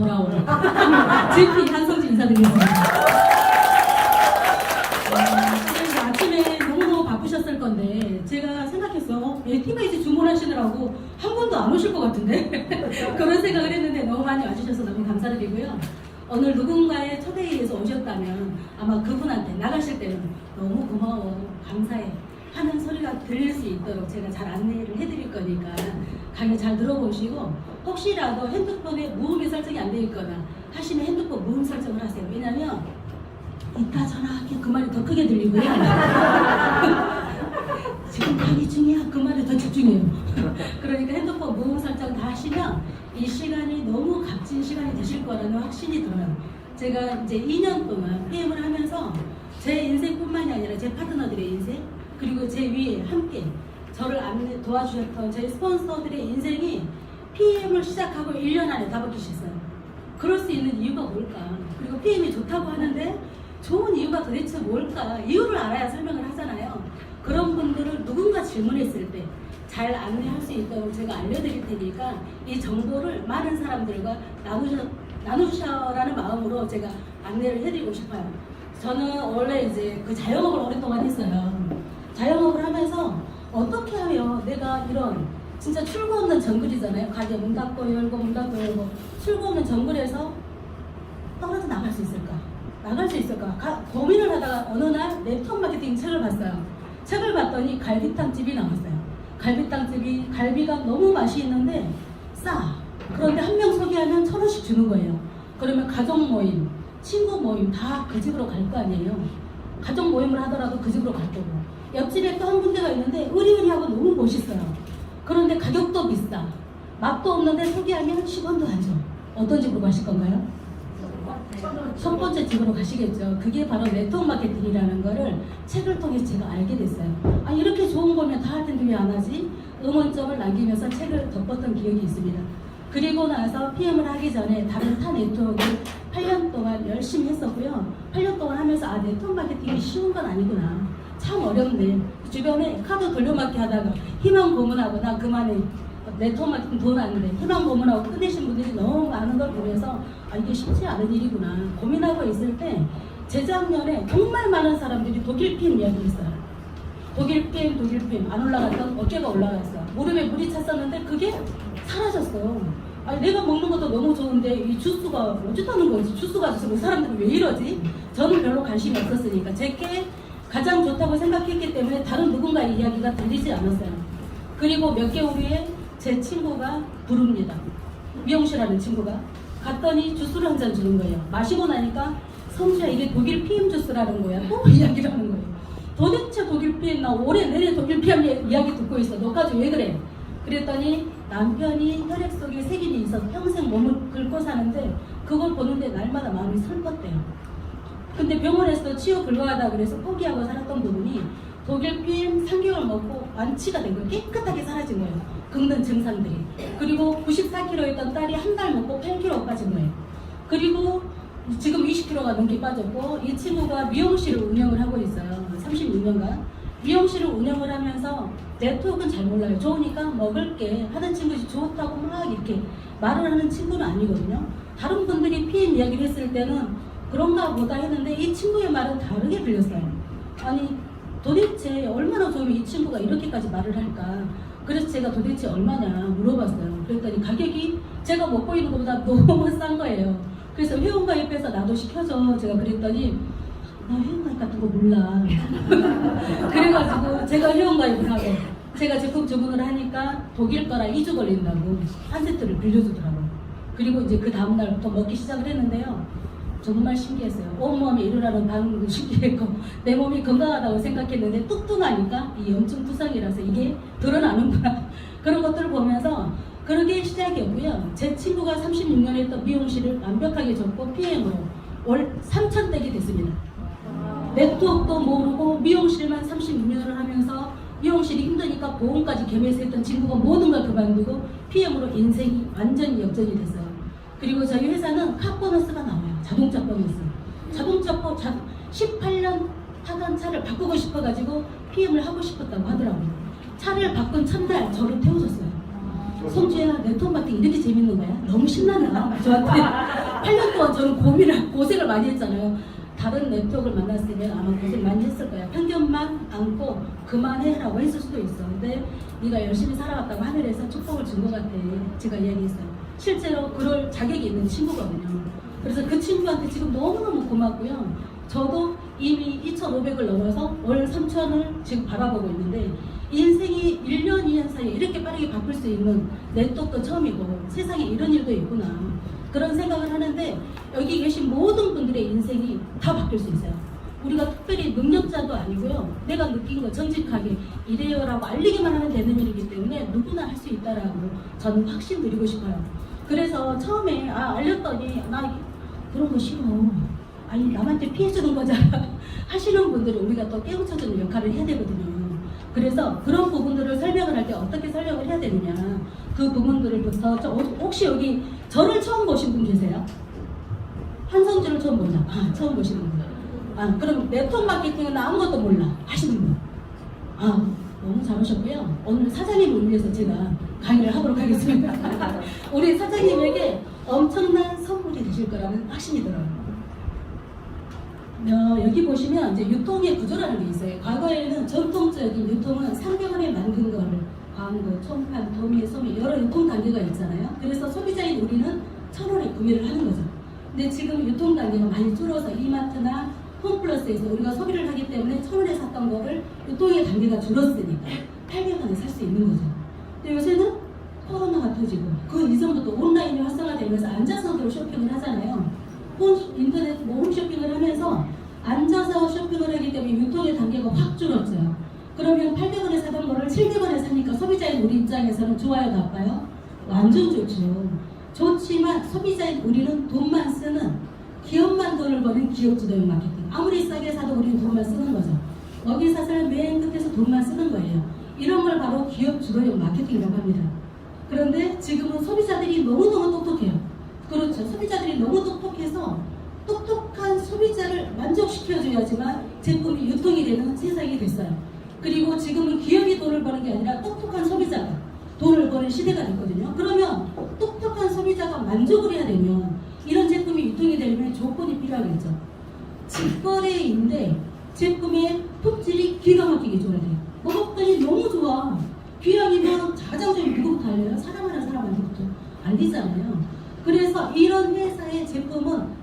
돌아올 GP 한성진 인사드리겠습니다. 이제 아침에 너무너무 바쁘셨을 건데 제가 생각했어. 에티메이즈 주문하시느라고 한 번도 안 오실 것 같은데 그런 생각을 했는데 너무 많이 와주셔서 너무 감사드리고요. 오늘 누군가의 초대에 의해서 오셨다면 아마 그분한테 나가실 때는 너무 고마워, 감사해 하는 소리가 들릴 수 있도록 제가 잘 안내를 해드릴 거니까 강의 잘 들어보시고, 혹시라도 핸드폰에 무음이 설정이 안 되어 있거나 하시면 핸드폰 무음 설정을 하세요. 왜냐면 이따 전화할게 그 말이 더 크게 들리고요. 지금 강의 중이야 그 말에 더 집중해요. 그러니까 핸드폰 무음 설정 다 하시면 이 시간이 너무 값진 시간이 되실 거라는 확신이 들어요. 제가 이제 2년 동안 PM을 하면서 제 인생뿐만이 아니라 제 파트너들의 인생, 그리고 제 위에 함께 저를 도와주셨던 제 스폰서들의 인생이 PM을 시작하고 1년 안에 다 바뀌셨어요. 그럴 수 있는 이유가 뭘까? 그리고 PM이 좋다고 하는데 좋은 이유가 도대체 뭘까? 이유를 알아야 설명을 하잖아요. 그런 분들을 누군가 질문했을 때 잘 안내할 수 있도록 제가 알려드릴 테니까 이 정보를 많은 사람들과 나누셔라는 마음으로 제가 안내를 해드리고 싶어요. 저는 원래 이제 그 자영업을 오랫동안 했어요. 자영업을 하면서 어떻게 하면 내가 이런 진짜 출구 없는 정글이잖아요. 가게 문 닫고 열고 문 닫고 열고 출구 없는 정글에서 떨어져 나갈 수 있을까? 나갈 수 있을까? 고민을 하다가 어느 날 네트워크 마케팅 책을 봤어요. 책을 봤더니 갈비탕집이 나왔어요. 갈비탕집이 갈비가 너무 맛이 있는데 싸. 그런데 한 명 소개하면 1,000원씩 주는 거예요. 그러면 가족 모임, 친구 모임 다 그 집으로 갈 거 아니에요. 가족 모임을 하더라도 그 집으로 갈 거고, 옆집에 또 한 군데가 있는데 의리의리하고 너무 멋있어요. 그런데 가격도 비싸. 맛도 없는데 소개하면 10원도 안 줘. 어떤 집으로 가실 건가요? 첫 번째 집으로 가시겠죠. 그게 바로 네트워크 마케팅이라는 거를 책을 통해서 제가 알게 됐어요. 아, 이렇게 좋은 거면 다 할 텐데 왜 안 하지? 의문점을 남기면서 책을 덮었던 기억이 있습니다. 그리고 나서 PM을 하기 전에 다른 타 네트워크 8년 동안 열심히 했었고요. 8년 동안 하면서 아, 네트워크 마케팅이 쉬운 건 아니구나. 참 어렵네. 주변에 카드 돌려막기 하다가 희망 고문하고 나 그만해. 네트워크 마케팅 돈 안 돼. 희망 고문하고 끝내신 분들이 너무 많은 걸 보면서 아, 이게 쉽지 않은 일이구나 고민하고 있을 때 재작년에 정말 많은 사람들이 독일 PM 이야기를 했어요. 독일 PM 안 올라갔던 어깨가 올라갔어요. 무릎에 물이 찼었는데 그게 사라졌어요. 아니, 내가 먹는 것도 너무 좋은데 이 주스가 어쩌다는 거지? 주스가 없으면 사람들이 왜 이러지? 저는 별로 관심이 없었으니까 제게 가장 좋다고 생각했기 때문에 다른 누군가의 이야기가 들리지 않았어요. 그리고 몇 개월 후에 제 친구가 부릅니다. 미용실 하는 친구가 갔더니 주스를 한 잔 주는 거예요. 마시고 나니까 성주야 이게 독일 PM 주스라는 거야. 또 이야기를 하는 거예요. 도대체 독일 PM 나 올해 내내 독일 PM 이야기 듣고 있어. 너까지 왜 그래? 그랬더니 남편이 혈액 속에 세균이 있어 평생 몸을 긁고 사는데 그걸 보는데 날마다 마음이 슬펐대요. 근데 병원에서 치료 불가하다 그래서 포기하고 살았던 부분이 독일 PM 3개월 먹고 완치가 된 거예요. 깨끗하게 사라진 거예요. 긁는 증상들이. 그리고 94kg였던 딸이 한 달 먹고 8kg 빠진 거예요. 그리고 지금 20kg가 넘게 빠졌고 이 친구가 미용실을 운영을 하고 있어요. 36년간. 미용실을 운영을 하면서 네트워크는 잘 몰라요. 좋으니까 먹을게 하는 친구지 좋다고 막 이렇게 말을 하는 친구는 아니거든요. 다른 분들이 PM 이야기를 했을 때는 그런가 보다 했는데 이 친구의 말은 다르게 들렸어요. 아니 도대체 얼마나 좋으면 이 친구가 이렇게까지 말을 할까. 그래서 제가 도대체 얼마냐 물어봤어요. 그랬더니 가격이 제가 먹고 있는 것보다 너무 싼 거예요. 그래서 회원가입해서 나도 시켜줘. 제가 그랬더니 나 회원가입 같은 거 몰라. 그래가지고 제가 회원가입을 하고 제가 제품 주문을 하니까 독일 거라 2주 걸린다고 한 세트를 빌려주더라고요. 그리고 이제 그 다음날부터 먹기 시작을 했는데요. 정말 신기했어요. 온몸에 일어나는 반응도 신기했고 내 몸이 건강하다고 생각했는데 뚱뚱하니까 이 염증투성이라서 이게 드러나는구나. 그런 것들을 보면서 그러게 시작이었고요. 제 친구가 36년 했던 미용실을 완벽하게 접고 PM으로 월 3,000댁이 됐습니다. 네트워크도 모르고 미용실만 36년을 하면서 미용실이 힘드니까 보험까지 겸해서 했던 친구가 모든 걸 그만두고 PM으로 인생이 완전히 역전이 됐어요. 그리고 저희 회사는 카 보너스가 나와요. 자동차 보너스. 자동차 18년 타던 차를 바꾸고 싶어가지고 PM을 하고 싶었다고 하더라고요. 차를 바꾼 첫날 저를 태워줬어요. 성주야 네트워크 마케팅 이렇게 재밌는 거야? 너무 신나는 거야 저한테. 8년 동안 저는 고생을 많이 했잖아요. 다른 네트워크를 만났으면 아마 고생 많이 했을 거야. 편견만 안고 그만해라고 했을 수도 있어. 근데 네가 열심히 살아왔다고 하늘에서 축복을 준 것 같아. 제가 이야기했어요. 실제로 그럴 자격이 있는 친구거든요. 그래서 그 친구한테 지금 너무너무 고맙고요. 저도 이미 2,500을 넘어서 월 3,000을 지금 바라보고 있는데 인생이 1년, 2년 사이에 이렇게 빠르게 바뀔 수 있는 네트워크도 처음이고 세상에 이런 일도 있구나. 그런 생각을 하는데 여기 계신 모든 분들의 인생이 다 바뀔 수 있어요. 우리가 특별히 능력자도 아니고요. 내가 느낀 거 정직하게 이래요라고 알리기만 하면 되는 일이기 때문에 누구나 할 수 있다라고 저는 확신 드리고 싶어요. 그래서 처음에 알렸더니 나 그런 거 싫어. 아니 남한테 피해주는 거잖아 하시는 분들은 우리가 또 깨우쳐주는 역할을 해야 되거든요. 그래서 그런 부분들을 설명을 할 때 어떻게 설명을 해야 되느냐 그 부분들부터 혹시 여기 저를 처음 보신 분 계세요? 한성주를 처음 보자. 처음 보시는 분. 그럼 네트워크 마케팅은 아무것도 몰라 하시는 분. 너무 잘하셨고요. 오늘 사장님을 위해서 제가 강의를 하도록 하겠습니다. 우리 사장님에게 엄청난 선물이 되실 거라는 확신이 들어요. 여기 보시면 이제 유통의 구조라는 게 있어요. 과거에는 전통적인 유통은 상병원에 만든 거를 광고, 총판, 도미, 소미 여러 유통 단계가 있잖아요. 그래서 소비자인 우리는 1,000원에 구매를 하는 거죠. 근데 지금 유통 단계가 많이 줄어서 이마트나 홈플러스에서 우리가 소비를 하기 때문에 1,000원에 샀던 거를 유통의 단계가 줄었으니까 800원에 살 수 있는 거죠. 근데 요새는 코로나가 터지고 그 이전부터 온라인이 활성화되면서 앉아서도 쇼핑을 하잖아요. 인터넷 홈쇼핑을 하면서 앉아서 쇼핑을 하기 때문에 유통의 단계가 확 줄었어요. 그러면 800원에 사던 거를 700원에 사니까 소비자인 우리 입장에서는 좋아요, 나빠요? 완전 좋죠. 좋지만 소비자인 우리는 돈만 쓰는 기업만 돈을 버는 기업 주도형 마케팅. 아무리 싸게 사도 우리는 돈만 쓰는 거죠. 먹이 사슬 맨 끝에서 돈만 쓰는 거예요. 이런 걸 바로 기업 주도형 마케팅이라고 합니다. 그런데 지금은 소비자들이 너무너무 똑똑해요. 그렇죠. 소비자들이 너무 똑똑해서 똑똑한 소비자를 만족시켜줘야지만 제품이 유통이 되는 세상이 됐어요. 그리고 지금은 기업이 돈을 버는 게 아니라 똑똑한 소비자가 돈을 버는 시대가 됐거든요. 그러면 똑똑한 소비자가 만족을 해야 되면 이런 제품이 유통이 되려면 조건이 필요하겠죠. 직거래인데 제품의 품질이 기가 막히게 좋아야 돼요. 먹었더니 너무 좋아. 귀향이면 자장점이 누구부터 알려요? 사람 하나 사람한테부터 알리잖아요. 그래서 이런 회사의 제품은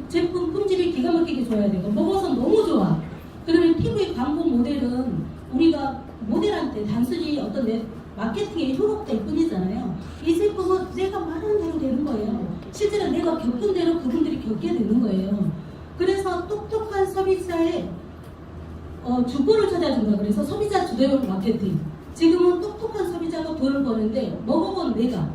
제품 품질이 기가 막히게 좋아야 되고 먹어서 너무 좋아. 그러면 TV 광고 모델은 우리가 모델한테 단순히 어떤 마케팅에 효력될 뿐이잖아요. 이 제품은 내가 말하는 대로 되는 거예요. 실제로 내가 겪은 대로 그분들이 겪게 되는 거예요. 그래서 똑똑한 소비자의 주고를 찾아준다. 그래서 소비자 주도형 마케팅. 지금은 똑똑한 소비자가 돈을 버는데 먹어본 내가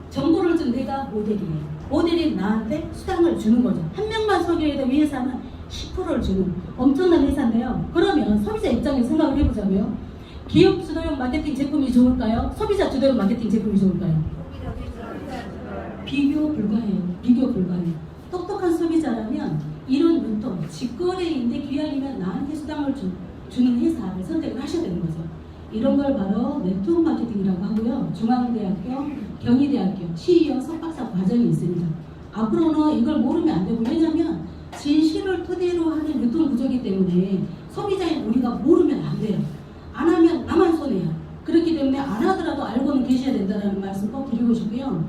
정보를 준 내가 모델이에요. 모델이 나한테 수당을 주는 거죠. 한 명만 소개해야 되는 회사는 10%를 주는 엄청난 회사인데요. 그러면 소비자 입장에서 생각을 해보자고요. 기업 주도형 마케팅 제품이 좋을까요? 소비자 주도형 마케팅 제품이 좋을까요? 비교 불가해요. 비교 불가해요. 똑똑한 소비자라면 이런 유통, 직거래인데 기왕이면 나한테 수당을 주는 회사를 선택을 하셔야 되는 거죠. 이런 걸 바로 네트워크 마케팅이라고 하고요. 중앙대학교, 경희대학교, CEO 석박사 과정이 있습니다. 앞으로는 이걸 모르면 안 되고, 왜냐면 진실을 토대로 하는 유통 구조이기 때문에 소비자인 우리가 모르면 안 돼요. 안 하면 나만 손해야. 그렇기 때문에 안 하더라도 알고는 계셔야 된다는 말씀 꼭 드리고 싶고요.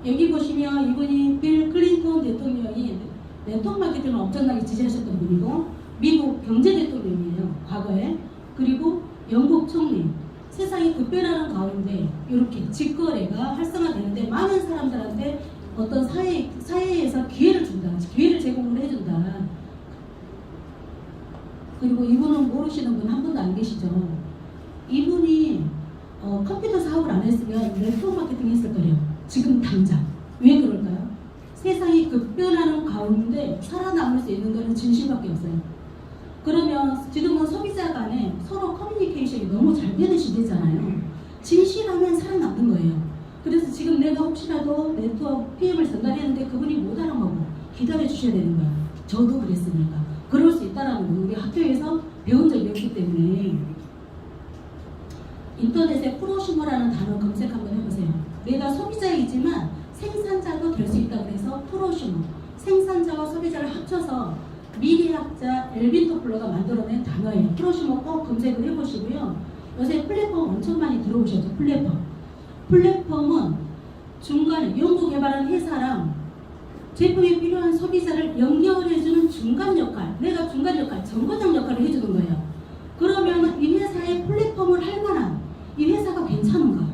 여기 보시면 이분이 빌 클린턴 대통령이 네트워크 마케팅을 엄청나게 지지하셨던 분이고 미국 경제 대통령이에요. 과거에. 그리고 영국 총리. 세상이 급변하는 가운데 이렇게 직거래가 활성화되는데 많은 사람들한테 어떤 사회에서 기회를 준다. 기회를 제공을 해준다. 그리고 이분은 모르시는 분 한 분도 안 계시죠. 이분이 컴퓨터 사업을 안 했으면 네트워크 마케팅 했을 거예요. 지금 당장. 왜 그럴까요? 세상이 급변하는 가운데 살아남을 수 있는 것은 진실밖에 없어요. 그러면 지금은 소비자 간에 서로 커뮤니케이션이 너무 잘 되는 시대잖아요. 진실하면 살아남는 거예요. 그래서 지금 내가 혹시라도 네트워크 PM을 전달했는데 그분이 못 알아먹고 기다려 주셔야 되는 거예요. 저도 그랬으니까. 그럴 수 있다는 거 우리 학교에서 배운 적이 없기 때문에 인터넷에 프로슈머라는 단어 검색 한번 해보세요. 내가 소비자이지만 생산자도 될 수 있다고 해서 프로슈머 히로시마. 생산자와 소비자를 합쳐서 미래학자 엘빈 토플러가 만들어낸 단어예요. 히로시마 꼭 검색을 해보시고요. 요새 플랫폼 엄청 많이 들어오셨죠. 플랫폼은 중간에 연구개발한 회사랑 제품이 필요한 소비자를 연결해주는 중간 역할, 내가 중간 역할, 정거장 역할을 해주는 거예요. 그러면 이 회사의 플랫폼을 할 만한, 이 회사가 괜찮은가?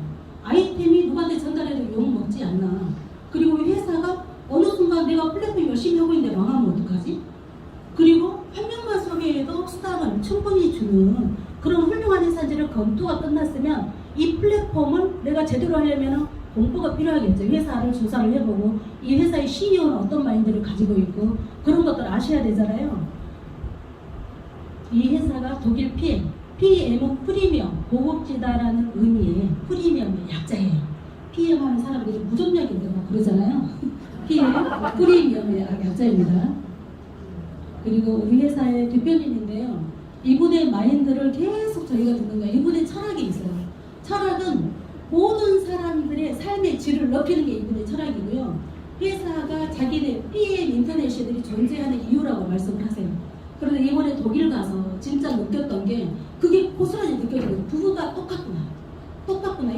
아이템이 누구한테 전달해도 욕 먹지 않나? 그리고 이 회사가 어느 순간 내가 플랫폼 열심히 하고 있는데 망하면 어떡하지? 그리고 한 명만 소개해도 수당을 충분히 주는 그런 훌륭한 회사인지를 검토가 끝났으면 이 플랫폼을 내가 제대로 하려면 공부가 필요하겠죠. 회사를 조사를 해보고 이 회사의 CEO는 어떤 마인드를 가지고 있고 그런 것들을 아셔야 되잖아요. 이 회사가 독일 PM은 프리미엄, 고급지다라는 의미의 프리미엄의 약자예요. PM 하는 사람들이 무전력인데 뭐 그러잖아요. PM, 프리미엄의 약자입니다. 그리고 우리 회사의 대표님인데요. 이분의 마인드를 계속 저희가 듣는 거예요. 이분의 철학이 있어요. 철학은 모든 사람들의 삶의 질을 높이는 게 이분의 철학이고요. 회사가 자기네 PM 인터내셔널이 존재하는 이유라고 말씀을 하세요. 그런데 이번에 독일 가서 진짜 느꼈던 게 그게 고스란히 느껴지거든요. 부부가 똑같구나.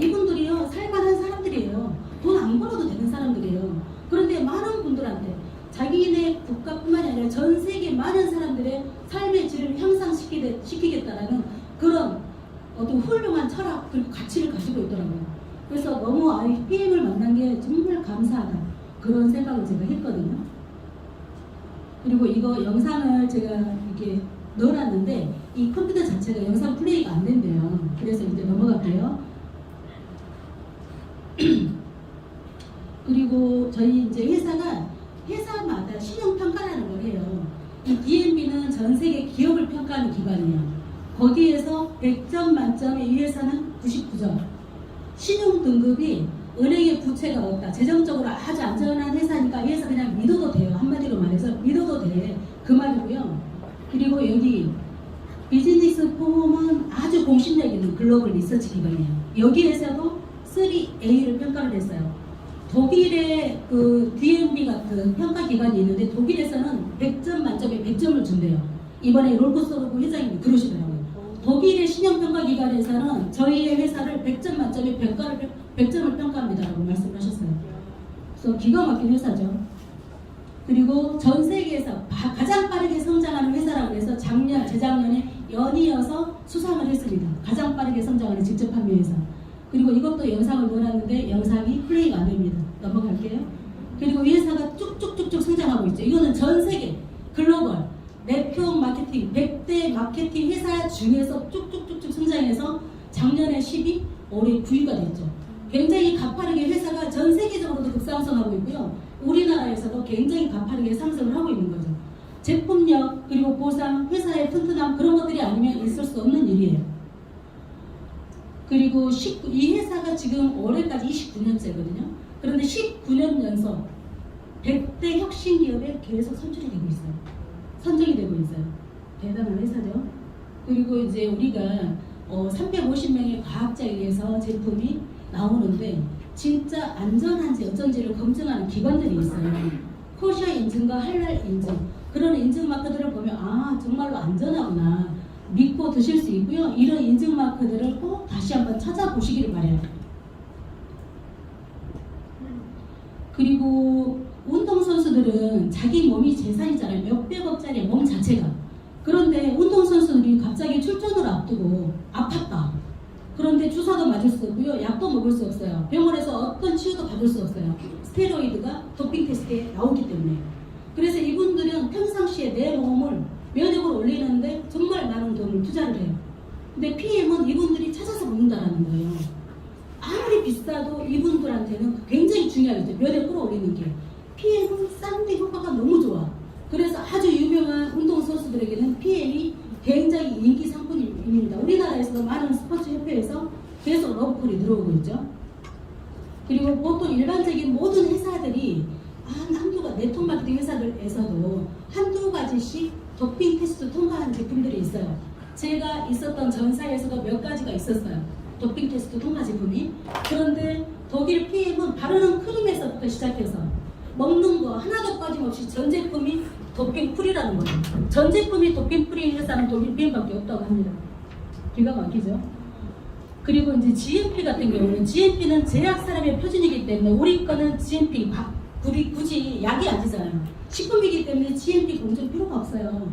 이분들이요 살만한 사람들이에요. 돈 안 벌어도 되는 사람들이에요. 그런데 많은 분들한테 자기네 국가뿐만이 아니라 전 세계 많은 사람들의 삶의 질을 향상시키겠다라는 그런 어떤 훌륭한 철학 그리고 가치를 가지고 있더라고요. 그래서 너무 PM을 만난 게 정말 감사하다 그런 생각을 제가 했거든요. 그리고 이거 영상을 제가 이렇게 넣어놨는데 이 컴퓨터 자체가 영상 플레이가 안 된대요. 그래서 이제 넘어갈게요. 그리고 저희 이제 회사마다 신용평가라는 걸 해요. 이 DNB는 전 세계 기업을 평가하는 기관이에요. 거기에서 100점 만점에 이 회사는 99점. 신용 등급이 은행의 부채가 없다. 재정적으로 아주 안전한 회사니까 이 회사 그냥 믿어도 돼요. 한마디로 말해서 믿어도 돼. 그 말이고요. 그리고 여기 비즈니스 포럼은 아주 공신력 있는 글로벌 리서치 기관이에요. 여기에서도 3A를 평가를 했어요. 독일의 그 DNB 같은 평가 기관이 있는데 독일에서는 100점 만점에 100점을 준대요. 이번에 롤코스로브 회장님이 그러시더라고요. 독일의 신용평가 기관에서는 저희의 회사를 100점 만점에 100점을 평가합니다라고 말씀하셨어요. 그래서 기가 막힌 회사죠. 그리고 전 세계에서 가장 빠르게 성장하는 회사라고 해서 재작년에 연이어서 수상을 했습니다. 가장 빠르게 성장하는 직접 판매회사. 그리고 이것도 영상을 넣어놨는데 영상이 플레이가 안 됩니다. 넘어갈게요. 그리고 이 회사가 쭉쭉쭉쭉 성장하고 있죠. 이거는 전 세계 글로벌 네트워크 마케팅 100대 마케팅 회사 중에서 쭉쭉쭉쭉 성장해서 작년에 10위, 올해 9위가 됐죠. 굉장히 가파르게 회사가 전 세계적으로도 급상승하고 있고요. 우리나라에서도 굉장히 가파르게 상승을 하고 있는 거죠. 제품력 그리고 보상, 회사의 튼튼함 그런 것들이 아니면 있을 수 없는 일이에요. 그리고 이 회사가 지금 올해까지 29년째거든요. 그런데 19년 연속 100대 혁신 기업에 계속 선정이 되고 있어요. 대단한 회사죠. 그리고 이제 우리가 350명의 과학자에 의해서 제품이 나오는데 진짜 안전한지 어쩐지를 검증하는 기관들이 있어요. 코시아 인증과 할랄 인증 그런 인증 마크들을 보면 아 정말로 안전하구나 믿고 드실 수 있고요. 이런 인증 마크들을 꼭 다시 한번 찾아보시기를 바라요. 그리고 운동선수들은 자기 몸이 재산이잖아요. 몇백억짜리 몸 자체가. 그런데 운동선수들이 갑자기 출전을 앞두고 아팠다. 그런데 주사도 맞을 수 없고요. 약도 먹을 수 없어요. 병원에서 어떤 치료도 받을 수 없어요. 스테로이드가 도핑 테스트에 나오기 때문에. 그래서 이분들은 평상시에 내 몸을 면역을 올리는데 정말 많은 돈을 투자를 해요. 근데 PM은 이분들이 찾아서 먹는다는 거예요. 아무리 비싸도 이분들한테는 굉장히 중요하죠. 면역 끌어올리는 게. PM은 싼데 효과가 너무 좋아. 그래서 아주 유명한 운동선수들에게는 PM이 굉장히 인기 상품입니다. 우리나라에서도 많은 스포츠 협회에서 계속 러브콜이 들어오고 있죠. 그리고 보통 일반적인 모든 회사들이 한두가 네트워크 마케팅 회사들에서도 한두 가지씩 도핑 테스트 통과한 제품들이 있어요. 제가 있었던 전사에서도 몇 가지가 있었어요. 도핑 테스트 통과 제품이. 그런데 독일 PM은 바르는 크림에서부터 시작해서 먹는 거 하나도 빠짐없이 전 제품이 도핑 프리라는 거예요. 전 제품이 도핑 프리 회사는 독일 비행밖에 없다고 합니다. 기가 막히죠. 그리고 이제 GMP 같은 경우는 GMP는 제약 사람의 표준이기 때문에 우리 거는 GMP 굳이 약이 아니잖아요. 식품이기 때문에 GMP 공정 필요가 없어요.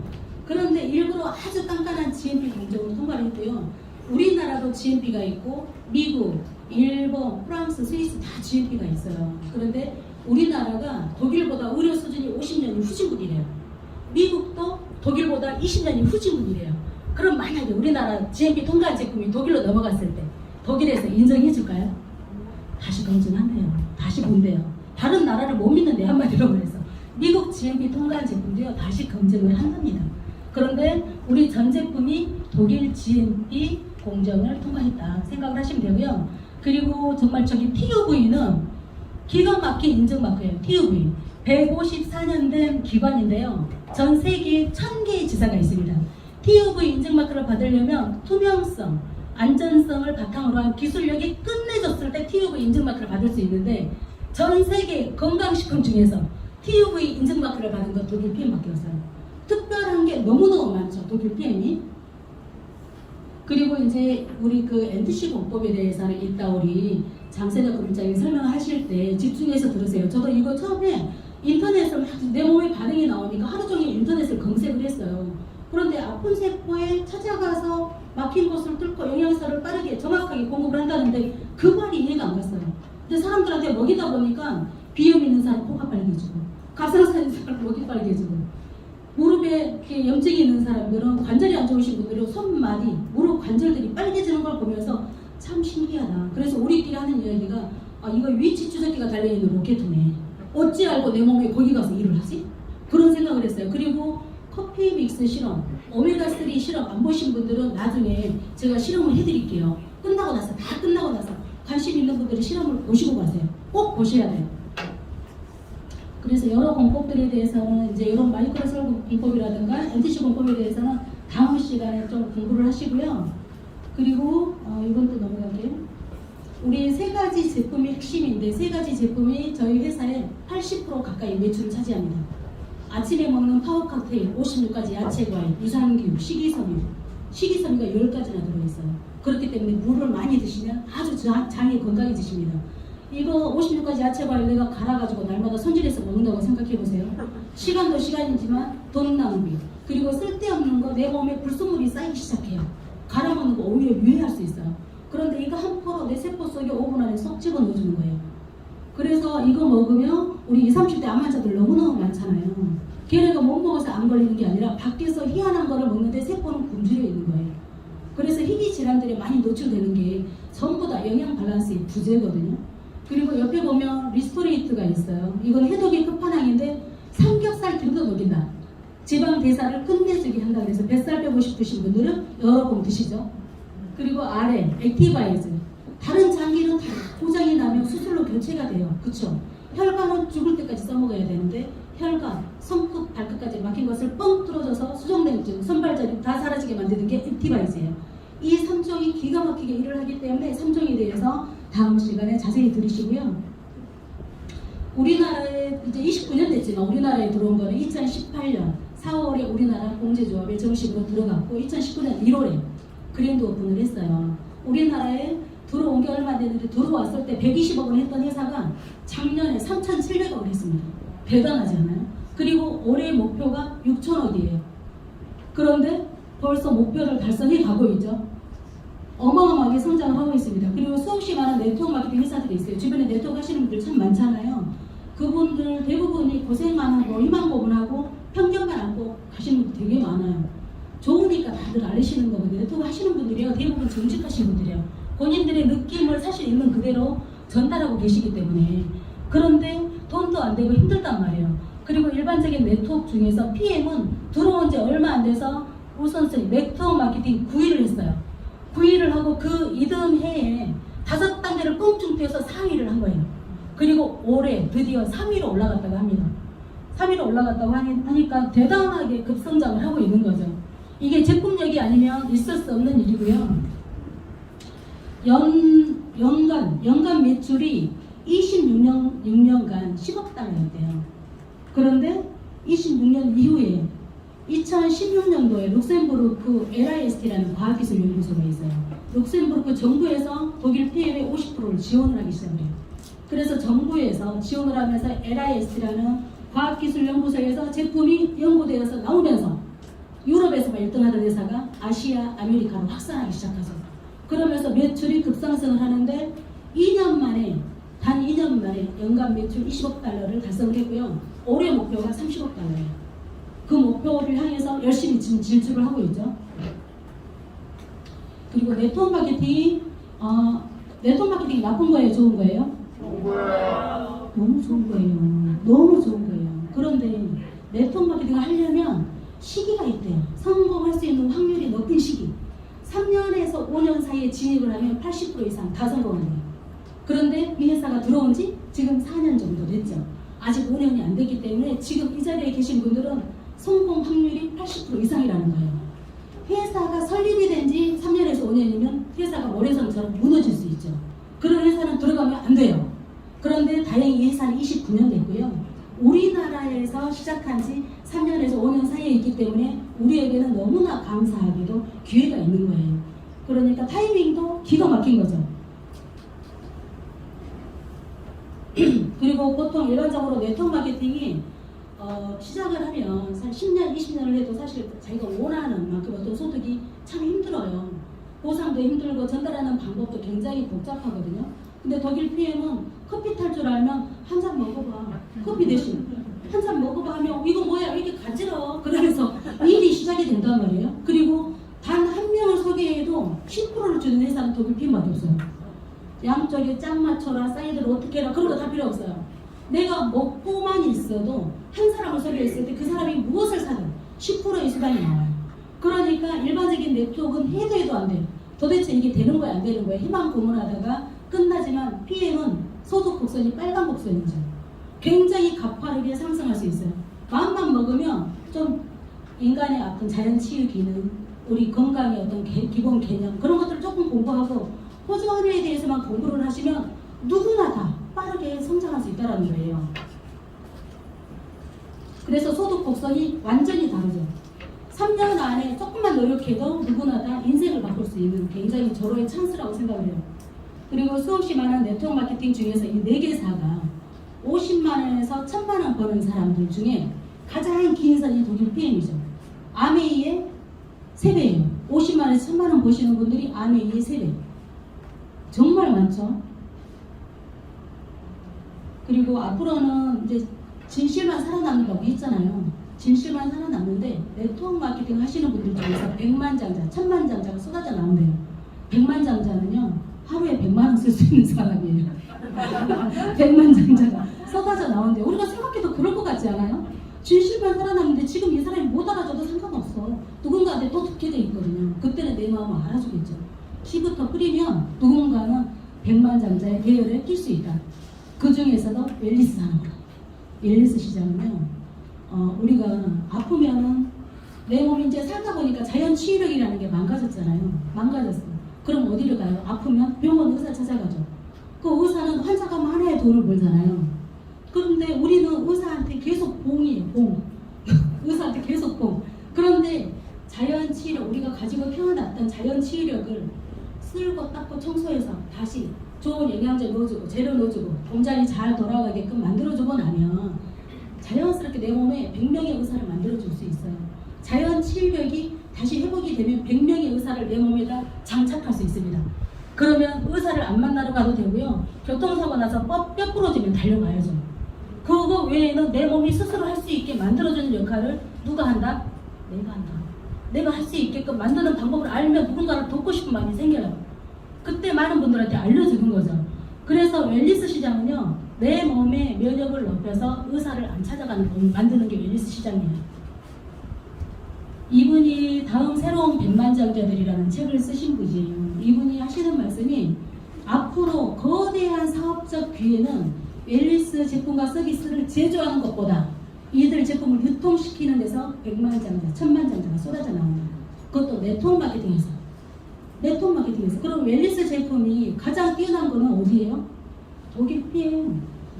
그런데 일부러 아주 깐깐한 GMP 공정을 통과를 했고요. 우리나라도 GMP가 있고 미국, 일본, 프랑스, 스위스 다 GMP가 있어요. 그런데 우리나라가 독일보다 의료 수준이 50년이 후진국이래요. 미국도 독일보다 20년이 후진국이래요. 그럼 만약에 우리나라 GMP 통과한 제품이 독일로 넘어갔을 때 독일에서 인정해 줄까요? 다시 검증한대요. 다시 본대요. 다른 나라를 못 믿는데 한마디로 그래서 미국 GMP 통과한 제품도요 다시 검증을 한답니다. 그런데 우리 전 제품이 독일 GMP 공정을 통과했다 생각을 하시면 되고요. 그리고 정말 저기 TUV는 기가 막힌 인증 마크예요. TUV 154년 된 기관인데요. 전 세계에 1000개의 지사가 있습니다. TUV 인증 마크를 받으려면 투명성, 안전성을 바탕으로 한 기술력이 끝내줬을 때 TUV 인증 마크를 받을 수 있는데 전 세계 건강식품 중에서 TUV 인증 마크를 받은 건 독일 PM밖에 없어요. 특별한 게 너무너무 많죠. 독일 PM이. 그리고 이제 우리 그 NTC 공법에 대해서는 이따 우리 장세덕 그룹장이 설명하실 때 집중해서 들으세요. 저도 이거 처음에 인터넷을 내 몸에 반응이 나오니까 하루 종일 인터넷을 검색을 했어요. 그런데 아픈 세포에 찾아가서 막힌 곳을 뚫고 영양소를 빠르게 정확하게 공급을 한다는데 그 말이 이해가 안 갔어요. 근데 사람들한테 먹이다 보니까 비염 있는 사람 코가 빨개지고 가스라사 있는 사람 목이 빨개지고 무릎에 염증이 있는 사람들은 관절이 안 좋으신 분들은 손마디, 무릎 관절들이 빨개지는 걸 보면서 참 신기하다. 그래서 우리끼리 하는 이야기가 이거 위치 추적기가 달려있는 로켓이네. 어찌 알고 내 몸에 거기 가서 일을 하지? 그런 생각을 했어요. 그리고 커피 믹스 실험, 오메가3 실험 안 보신 분들은 나중에 제가 실험을 해드릴게요. 끝나고 나서 다 끝나고 나서 관심 있는 분들은 실험을 보시고 가세요. 꼭 보셔야 돼요. 그래서 여러 공법들에 대해서는 이제 이런 마이크로셀 공법이라든가 NTC 공법에 대해서는 다음 시간에 좀 공부를 하시고요. 그리고 이건 또 넘어갈게요. 우리 세 가지 제품이 핵심인데 세 가지 제품이 저희 회사의 80% 가까이 매출을 차지합니다. 아침에 먹는 파워 칵테일, 56가지 야채 과일, 유산균, 식이섬유, 식이섬유가 10가지나 들어있어요. 그렇기 때문에 물을 많이 드시면 아주 장이 건강해지십니다. 이거 56가지 야채 과일 내가 갈아가지고 날마다 손질해서 먹는다고 생각해보세요. 시간도 시간이지만 돈 낭비, 그리고 쓸데없는 거 내 몸에 불순물이 쌓이기 시작해요. 갈아 먹는 거 오히려 유해할 수 있어요. 그런데 이거 한 포로 내 세포 속에 5분 안에 쏙 집어 넣어주는 거예요. 그래서 이거 먹으면 우리 20, 30대 암 환자들 너무너무 많잖아요. 걔네가 못 먹어서 안 걸리는 게 아니라 밖에서 희한한 거를 먹는데 세포는 굶주려 있는 거예요. 그래서 희귀 질환들이 많이 노출되는 게 전부 다 영양 밸런스의 부재거든요. 그리고 옆에 보면 리스토레이트가 있어요. 이건 해독의 끝판왕인데 삼겹살 기름도 녹인다. 지방 대사를 끝내주게 한다. 그래서 뱃살 빼고 싶으신 분들은 여러 번 드시죠. 그리고 아래 액티바이즈, 다른 장기는 다 고장이 나면 수술로 교체가 돼요. 그쵸? 혈관은 죽을 때까지 써먹어야 되는데 혈관, 손끝, 발끝까지 막힌 것을 뻥 뚫어줘서 수정냉증, 손발저림 다 사라지게 만드는 게 액티바이즈예요. 이 3종이 기가 막히게 일을 하기 때문에 3종에 대해서 다음 시간에 자세히 들으시고요. 우리나라에 이제 29년 됐지만 우리나라에 들어온 거는 2018년 4월에 우리나라 공제조합에 정식으로 들어갔고 2019년 1월에 그랜드 오픈을 했어요. 우리나라에 들어온 게 얼마 안 됐는데 들어왔을 때 120억 원 했던 회사가 작년에 3,700억을 했습니다. 대단하지 않아요? 그리고 올해 목표가 6천억이에요. 그런데 벌써 목표를 달성해 가고 있죠. 어마어마하게 성장을 하고 있습니다. 그리고 수없이 많은 네트워크 마케팅 회사들이 있어요. 주변에 네트워크 하시는 분들 참 많잖아요. 그분들 대부분이 고생만 하고 희망 고문하고 편견만 안고 가시는 분들 되게 많아요. 좋으니까 다들 알리시는 거거든요. 네트워크 하시는 분들이요 대부분 정직하신 분들이에요. 본인들의 느낌을 사실 있는 그대로 전달하고 계시기 때문에. 그런데 돈도 안 되고 힘들단 말이에요. 그리고 일반적인 네트워크 중에서 PM은 들어온 지 얼마 안 돼서 우선순위 네트워크 마케팅 9위를 했어요. 9위를 하고 그 이듬 해에 5단계를 껑충 뛰어서 4위를 한 거예요. 그리고 올해 드디어 3위로 올라갔다고 합니다. 3위로 올라갔다고 하니까 대단하게 급성장을 하고 있는 거죠. 이게 제품력이 아니면 있을 수 없는 일이고요. 연간 매출이 26년간 10억 달러였대요. 그런데 26년 이후에 2016년도에 룩셈부르크 LIST라는 과학기술연구소가 있어요. 룩셈부르크 정부에서 독일 PM의 50%를 지원을 하기 시작해요. 그래서 정부에서 지원을 하면서 LIST라는 과학기술연구소에서 제품이 연구되어서 나오면서 유럽에서만 1등하던 회사가 아시아, 아메리카로 확산하기 시작하죠. 그러면서 매출이 급상승을 하는데 2년 만에 단 2년 만에 연간 매출 20억 달러를 달성했고요. 올해 목표가 30억 달러예요. 그 목표를 향해서 열심히 지금 질주를 하고 있죠. 그리고 네트워크 마케팅이 나쁜 거예요, 좋은 거예요? 좋은 거예요. 너무 좋은 거예요. 너무 좋은 거예요. 그런데 네트워크 마케팅을 하려면 시기가 있대요. 성공할 수 있는 확률이 높은 시기. 3년에서 5년 사이에 진입을 하면 80% 이상 다 성공한대요. 그런데 이 회사가 들어온 지 지금 4년 정도 됐죠. 아직 5년이 안 됐기 때문에 지금 이 자리에 계신 분들은 성공 확률이 80% 이상이라는 거예요. 회사가 설립이 된 지 3년에서 5년이면 회사가 모래성처럼 무너질 수 있죠. 그런 회사는 들어가면 안 돼요. 그런데 다행히 이 회사는 29년 됐고요. 우리나라에서 시작한 지 3년에서 5년 사이에 있기 때문에 우리에게는 너무나 감사하게도 기회가 있는 거예요. 그러니까 타이밍도 기가 막힌 거죠. 그리고 보통 일반적으로 네트워크 마케팅이 시작을 하면 10년, 20년을 해도 사실 자기가 원하는 만큼 어떤 소득이 참 힘들어요. 보상도 힘들고 전달하는 방법도 굉장히 복잡하거든요. 근데 독일 PM은 커피 탈 줄 알면 한 잔 먹어봐. 커피 대신 한 잔 먹어봐 하면 이거 뭐야 이렇게 간지러워. 그러면서 일이 시작이 된단 말이에요. 그리고 단 한 명을 소개해도 10%를 주는 회사는 독일 PM밖에 없어요. 양쪽에 짝 맞춰라, 사이드를 어떻게 해라 그런 거 다 필요 없어요. 내가 먹고만 있어도 한 사람을 소개했을 때 그 사람이 무엇을 사든 10%의 수당이 나와요. 그러니까 일반적인 네트워크는 해도 안 돼요. 도대체 이게 되는 거야 안 되는 거야 희망 고문하다가 끝나지만 PM은 소득 곡선이 빨간 곡선이죠. 굉장히 가파르게 상승할 수 있어요. 마음만 먹으면 좀 인간의 어떤 자연 치유 기능, 우리 건강의 어떤 기본 개념 그런 것들을 조금 공부하고 호주원에 대해서만 공부를 하시면 누구나 다 빠르게 성장할 수 있다는 거예요. 그래서 소득 곡선이 완전히 다르죠. 3년 안에 조금만 노력해도 누구나 다 인생을 바꿀 수 있는 굉장히 절호의 찬스라고 생각을 해요. 그리고 수없이 많은 네트워크 마케팅 중에서 이 4개사가 50만 원에서 1000만 원 버는 사람들 중에 가장 긴 선이 독일 PM이죠. 아메이의 3배예요. 50만 원에서 1000만 원 버시는 분들이 아메이의 3배. 정말 많죠. 그리고 앞으로는 이제 진실만 살아남는다고 했잖아요. 진실만 살아남는데 네트워크 마케팅 하시는 분들 중에서 100만장자, 1000만장자가 쏟아져 나온대요. 100만장자는요 하루에 100만원 쓸 수 있는 사람이에요. 100만장자가 쏟아져 나온대요. 우리가 생각해도 그럴 것 같지 않아요? 진실만 살아남는데 지금 이 사람이 못 알아줘도 상관없어. 누군가한테 또 듣게 돼 있거든요. 그때는 내 마음을 알아주겠죠. 피부터 뿌리면 누군가는 100만장자의 계열에 낄 수 있다. 그 중에서도 웰리스 산업. 웰리스 시장은요 우리가 아프면은 내 몸이 이제 살다 보니까 자연 치유력이라는 게 망가졌잖아요. 망가졌어요. 그럼 어디를 가요? 아프면 병원 의사 찾아가죠. 그 의사는 환자가 많아야 돈을 벌잖아요. 그런데 우리는 의사한테 계속 봉이에요. 봉. 의사한테 계속 봉. 그런데 자연 치유력, 우리가 가지고 태어났던 자연 치유력을 쓸고 닦고 청소해서 다시 좋은 영양제 넣어주고 재료 넣어주고 공장이 잘 돌아가게끔 만들어주고 나면 자연스럽게 내 몸에 100명의 의사를 만들어줄 수 있어요. 자연 치유력이 다시 회복이 되면 100명의 의사를 내 몸에다 장착할 수 있습니다. 그러면 의사를 안 만나러 가도 되고요. 교통사고 나서 뼈 부러지면 달려가야죠. 그거 외에는 내 몸이 스스로 할 수 있게 만들어주는 역할을 누가 한다? 내가 한다. 내가 할 수 있게끔 만드는 방법을 알면 누군가를 돕고 싶은 마음이 생겨요. 그때 많은 분들한테 알려주는 거죠. 그래서 웰리스 시장은요. 내 몸의 면역을 높여서 의사를 안 찾아가는 몸을 만드는 게 웰리스 시장이에요. 이분이 다음 새로운 100만장자들이라는 책을 쓰신 분이에요. 이분이 하시는 말씀이 앞으로 거대한 사업적 기회는 웰리스 제품과 서비스를 제조하는 것보다 이들 제품을 유통시키는 데서 100만장자, 1000만장자가 쏟아져 나온다. 그것도 네트워크 마케팅에서. 네트워크 마케팅에서. 그럼 웰리스 제품이 가장 뛰어난 거는 어디예요? 저기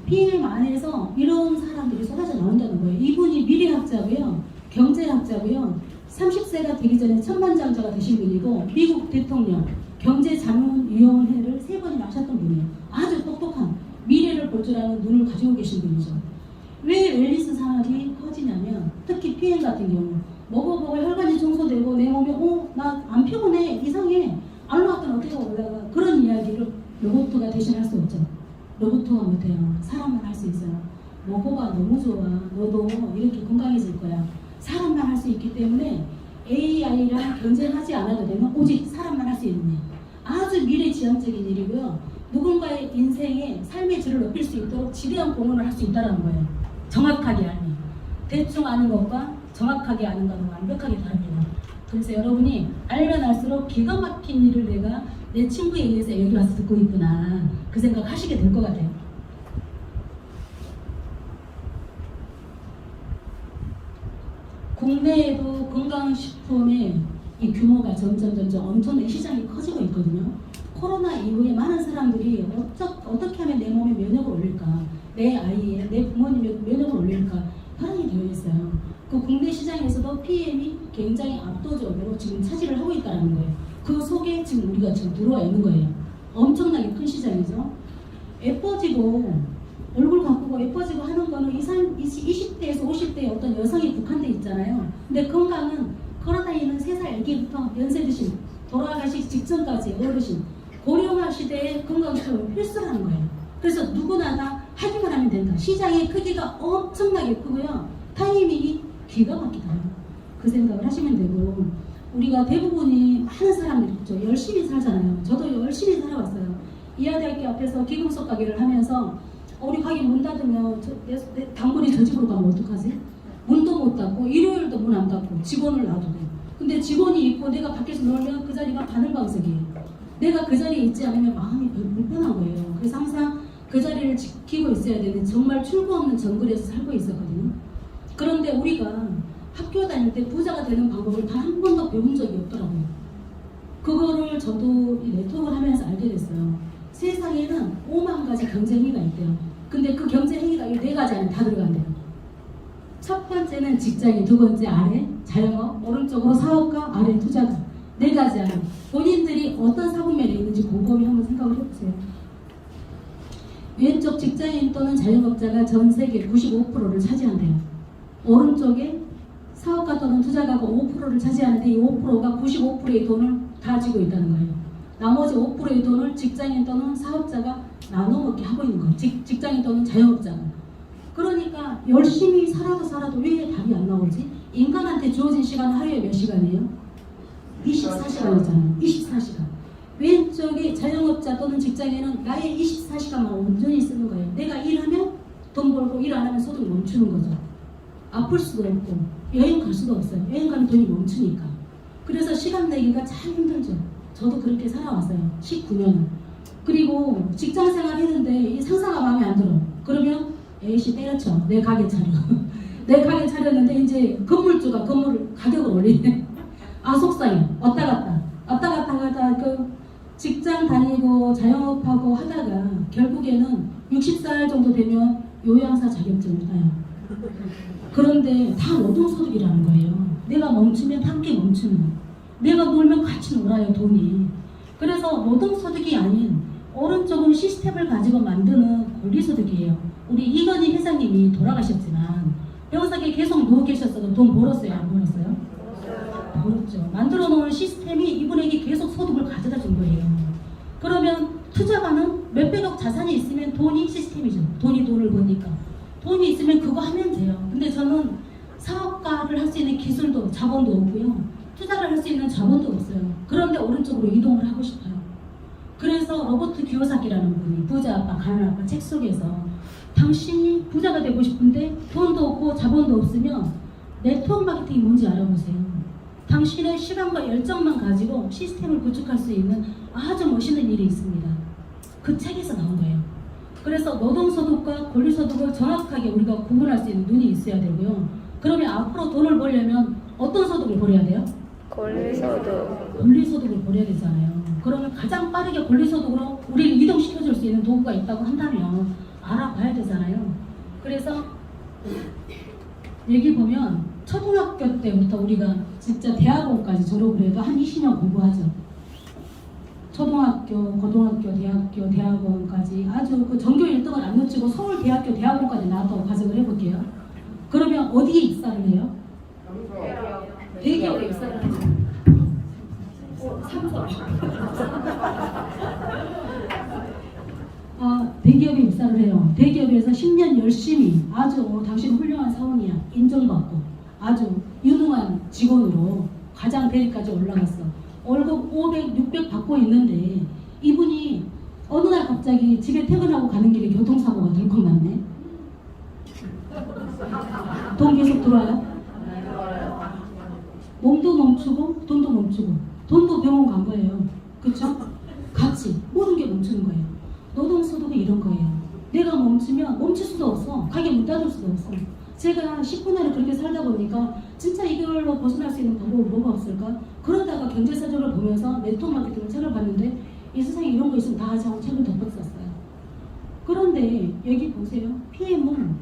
PM 안에서 이런 사람들이 쏟아져 나온다는 거예요. 이분이 미래학자고요, 경제학자고요, 30세가 되기 전에 천만장자가 되신 분이고 미국 대통령 경제자문위원회를 3번이나 하셨던 분이에요. 아주 똑똑한 미래를 볼 줄 아는 눈을 가지고 계신 분이죠. 왜 웰니스 산업이 커지냐면 특히 PM 같은 경우 먹어보고 혈관이 청소되고 내 몸에 나 안 피곤해 이상해 안 올라갔더니 어떻게 올라가 그런 이야기를 로봇가 대신할 수 없죠. 로봇가 못해요. 사람만 할 수 있어요. 먹어봐 너무 좋아 너도 이렇게 건강해질 거야. 사람만 할 수 있기 때문에 AI랑 경쟁하지 않아도 되는 오직 사람만 할 수 있는 일. 아주 미래지향적인 일이고요. 누군가의 인생의 삶의 질을 높일 수 있도록 지대한 공헌을 할 수 있다는 거예요. 정확하게 알면. 대충 아는 것과 정확하게 아는 것은 완벽하게 다릅니다. 그래서 여러분이 알면 알수록 기가 막힌 일을 내가 내 친구에 의해서 여기 와서 듣고 있구나 그 생각 하시게 될 것 같아요. 국내에도 건강식품의 이 규모가 점점 엄청나게 시장이 커지고 있거든요. 코로나 이후에 많은 사람들이 어떻게 하면 내 몸에 면역을 올릴까, 내 아이의, 내 부모님의 면역을 올릴까 파란이 되어 있어요. 그 국내 시장에서도 PM이 굉장히 압도적으로 지금 차지를 하고 있다는 거예요. 그 속에 지금 우리가 지금 들어와 있는 거예요. 엄청나게 큰 시장이죠. 예뻐지고 얼굴 가꾸고 예뻐지고 하는 거는 20대에서 50대의 어떤 여성이 국한돼 있잖아요. 근데 건강은 걸어다니는 3살 애기부터 연세 드신 돌아가시기 직전까지 어르신 고령화 시대에 건강식품은 필수라는 거예요. 그래서 누구나 다 하기만 하면 된다. 시장의 크기가 엄청나게 크고요. 타이밍이 기가 막히다. 그 생각을 하시면 되고 우리가 대부분이 많은 사람들이 있죠. 열심히 살잖아요. 저도 열심히 살아왔어요. 이하대학교 앞에서 기금속 가게를 하면서 우리 가게 문 닫으면 내 단골이 저 집으로 가면 어떡하지? 문도 못 닫고 일요일도 문 안 닫고 직원을 놔두고 근데 직원이 있고 내가 밖에서 놀면 그 자리가 바늘방석이에요. 내가 그 자리에 있지 않으면 마음이 불편한 거예요. 그래서 항상 그 자리를 지키고 있어야 되는 정말 출구 없는 정글에서 살고 있었거든요. 그런데 우리가 학교 다닐 때 부자가 되는 방법을 단 한 번도 배운 적이 없더라고요. 그거를 저도 이 네트워크를 하면서 알게 됐어요. 세상에는 5만 가지 경쟁행위가 있대요. 근데 그 경쟁행위가 이 4가지 안에 다 들어간대요. 첫 번째는 직장인, 두 번째 아래 자영업, 오른쪽으로 사업가, 아래 투자가. 4가지 안에 본인들이 어떤 사고면에 있는지 곰곰이 한번 생각을 해보세요. 왼쪽 직장인 또는 자영업자가 전 세계 95%를 차지한대요. 오른쪽에 사업가 또는 투자가가 5%를 차지하는데 이 5%가 95%의 돈을 가지고 있다는 거예요. 나머지 5%의 돈을 직장인 또는 사업자가 나눠먹게 하고 있는 거예요. 직장인 또는 자영업자가. 그러니까 열심히 살아도 왜 답이 안 나오지? 인간한테 주어진 시간은 하루에 몇 시간이에요? 24시간이잖아요. 24시간. 왼쪽에 자영업자 또는 직장인은 나의 24시간만 온전히 쓰는 거예요. 내가 일하면 돈 벌고 일 안 하면 소득 멈추는 거죠. 아플 수도 없고 여행 갈 수도 없어요. 여행 가면 돈이 멈추니까. 그래서 시간 내기가 참 힘들죠. 저도 그렇게 살아왔어요. 19년을. 그리고 직장 생활 했는데 이 상사가 마음에 안 들어. 그러면 A씨 때려쳐. 내 가게 차려. 내 가게 차렸는데 이제 건물주가 건물 가격을 올리네. 아 속상해. 왔다 갔다 하다 그 직장 다니고 자영업하고 하다가 결국에는 60살 정도 되면 요양사 자격증을 따요. 그런데 다 노동소득이라는 거예요. 내가 멈추면 함께 멈추는 거예요. 내가 놀면 같이 놀아요 돈이. 그래서 노동소득이 아닌 오른쪽은 시스템을 가지고 만드는 권리소득이에요. 우리 이건희 회장님이 돌아가셨지만 병석에 계속 누워 계셨어도 돈 벌었어요 안 벌었어요? 벌었죠. 만들어 놓은 시스템이 이분에게 계속 소득을 가져다 준 거예요. 그러면 투자가는 몇백억 자산이 있으면 돈이 시스템이죠. 돈이 돈을 버니까 돈이 있으면 그거 하면 돼요. 근데 저는 사업가를 할 수 있는 기술도 자본도 없고요. 투자를 할 수 있는 자본도 없어요. 그런데 오른쪽으로 이동을 하고 싶어요. 그래서 로버트 기요사키라는 분이 부자 아빠 가난 아빠 책 속에서 당신이 부자가 되고 싶은데 돈도 없고 자본도 없으면 네트워크 마케팅이 뭔지 알아보세요. 당신의 시간과 열정만 가지고 시스템을 구축할 수 있는 아주 멋있는 일이 있습니다. 그 책에서 나온 거예요. 그래서 노동소득과 권리소득을 정확하게 우리가 구분할 수 있는 눈이 있어야 되고요. 그러면 앞으로 돈을 벌려면 어떤 소득을 벌여야 돼요? 권리소득. 권리소득을 벌여야 되잖아요. 그러면 가장 빠르게 권리소득으로 우리를 이동시켜줄 수 있는 도구가 있다고 한다면 알아봐야 되잖아요. 그래서 여기 보면 초등학교 때부터 우리가 진짜 대학원까지 졸업을 해도 한 20년 공부하죠. 초등학교, 고등학교, 대학교, 대학원까지 아주 그 전교 1등을 안 놓치고 서울대학교 대학원까지 나왔다고 가정을 해볼게요. 그러면 어디에 입사를 해요? 대기업에 입사를 하죠. 삼성. 대기업에 입사를 해요. 대기업에서 10년 열심히 아주 당신 훌륭한 사원이야 인정받고 아주 유능한 직원으로 과장 대리까지 올라갔어. 월급 500, 600 받고 있는데 이분이 어느 날 갑자기 집에 퇴근하고 가는 길에 교통사고가 덜컥 났네. 돈 계속 들어와요? 몸도 멈추고 돈도 멈추고 돈도 병원 간 거예요. 그쵸? 같이 모든 게 멈추는 거예요. 노동소득은 이런 거예요. 내가 멈추면 멈출 수도 없어. 가게 문 닫을 수도 없어. 제가 10분 안에 그렇게 살다 보니까 진짜 이걸로 벗어날 수 있는 방법은 뭐가 없을까? 그러다가 경제사조를 보면서 네트워마케팅을 책을 봤는데 이 세상에 이런 거 있으면 다 하지 하고 책을 덮었었어요. 그런데 여기 보세요. PM은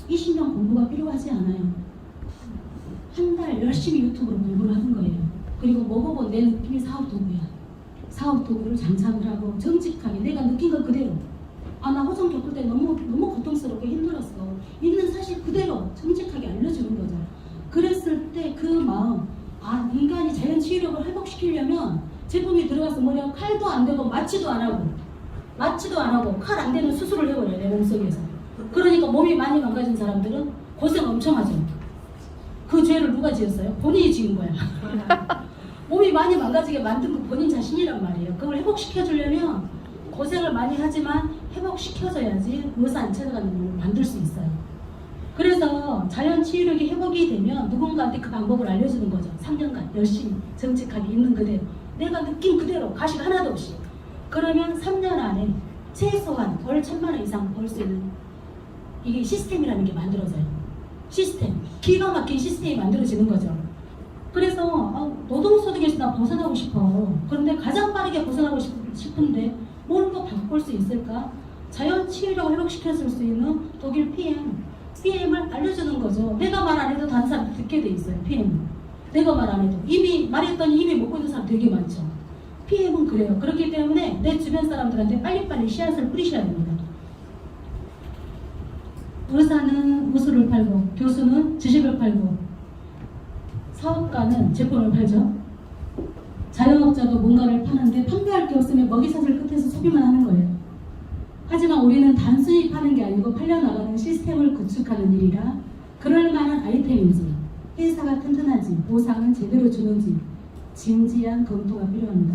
20년 공부가 필요하지 않아요. 한 달 열심히 유튜브로 공부를 하는 거예요. 그리고 먹어본 내 느낌이 사업 도구야. 사업 도구를 장착을 하고 정직하게 내가 느낀 거 그대로. 나 호정 겪을 때 너무 고통스럽고 힘들었어. 있는 사실 그대로 정직하게 알려주는 거죠. 그랬을 때 그 마음, 인간이 자연 치유력을 회복시키려면 제품이 들어가서 뭐냐 칼도 안 되고 마취도 안 하고 칼 안 되는 수술을 해버려요. 내 몸속에서. 그러니까 몸이 많이 망가진 사람들은 고생 엄청 하죠. 그 죄를 누가 지었어요? 본인이 지은 거야. 몸이 많이 망가지게 만든 거 본인 자신이란 말이에요. 그걸 회복시켜주려면 고생을 많이 하지만 회복시켜줘야지 의사 안 찾아가는 걸 만들 수 있어요. 그래서 자연 치유력이 회복이 되면 누군가한테 그 방법을 알려주는 거죠. 3년간 열심히 정직하게 있는 그대로 내가 느낀 그대로 가식 하나도 없이. 그러면 3년 안에 최소한 월 1,000만 원 이상 벌 수 있는 이게 시스템이라는 게 만들어져요. 시스템, 기가 막힌 시스템이 만들어지는 거죠. 그래서 노동소득에서 나 벗어나고 싶어. 그런데 가장 빠르게 벗어나고 싶은데 뭘 또 바꿀 수 있을까? 자연 치유력을 회복시켰을 수 있는 독일 PM을 알려주는 거죠. 내가 말 안 해도 다른 사람 듣게 돼 있어요. PM. 내가 말 안 해도 이미 말했더니 이미 먹고 있는 사람 되게 많죠. PM은 그래요. 그렇기 때문에 내 주변 사람들한테 빨리빨리 씨앗을 뿌리셔야 됩니다. 의사는 의술을 팔고 교수는 지식을 팔고 사업가는 제품을 팔죠. 자영업자도 뭔가를 파는데 판매할 게 없으면 먹이사슬 끝에서 소비만 하는 거예요. 하지만 우리는 단순히 파는 게 아니고 팔려나가는 시스템을 구축하는 일이라 그럴 만한 아이템인지 회사가 튼튼한지 보상은 제대로 주는지 진지한 검토가 필요합니다.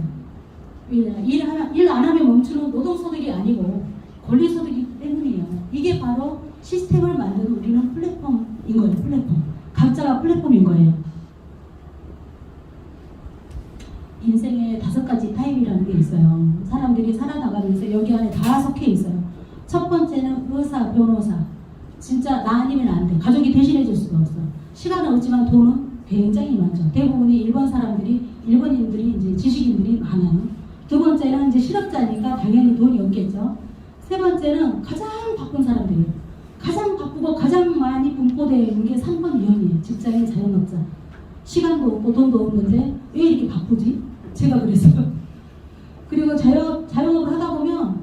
왜냐? 일 안 하면 멈추는 노동소득이 아니고 권리소득이기 때문이에요. 이게 바로 시스템을 만드는 우리는 플랫폼인 거예요. 플랫폼. 각자가 플랫폼인 거예요. 인생에 5가지 타입이라는 게 있어요. 사람들이 살아나가면서 여기 안에 다 속해 있어요. 첫 번째는 의사, 변호사. 진짜 나 아니면 안 돼. 가족이 대신해 줄 수가 없어. 시간은 없지만 돈은 굉장히 많죠. 대부분이 일본인들이 이제 지식인들이 많아요. 두 번째는 이제 실업자니까 당연히 돈이 없겠죠. 세 번째는 가장 바쁜 사람들이에요. 가장 바쁘고 가장 많이 분포되는 게 3번 위험이에요. 직장인 자영업자. 시간도 없고 돈도 없는데 왜 이렇게 바쁘지? 제가 그랬어요. 그리고 자영업을 하다 보면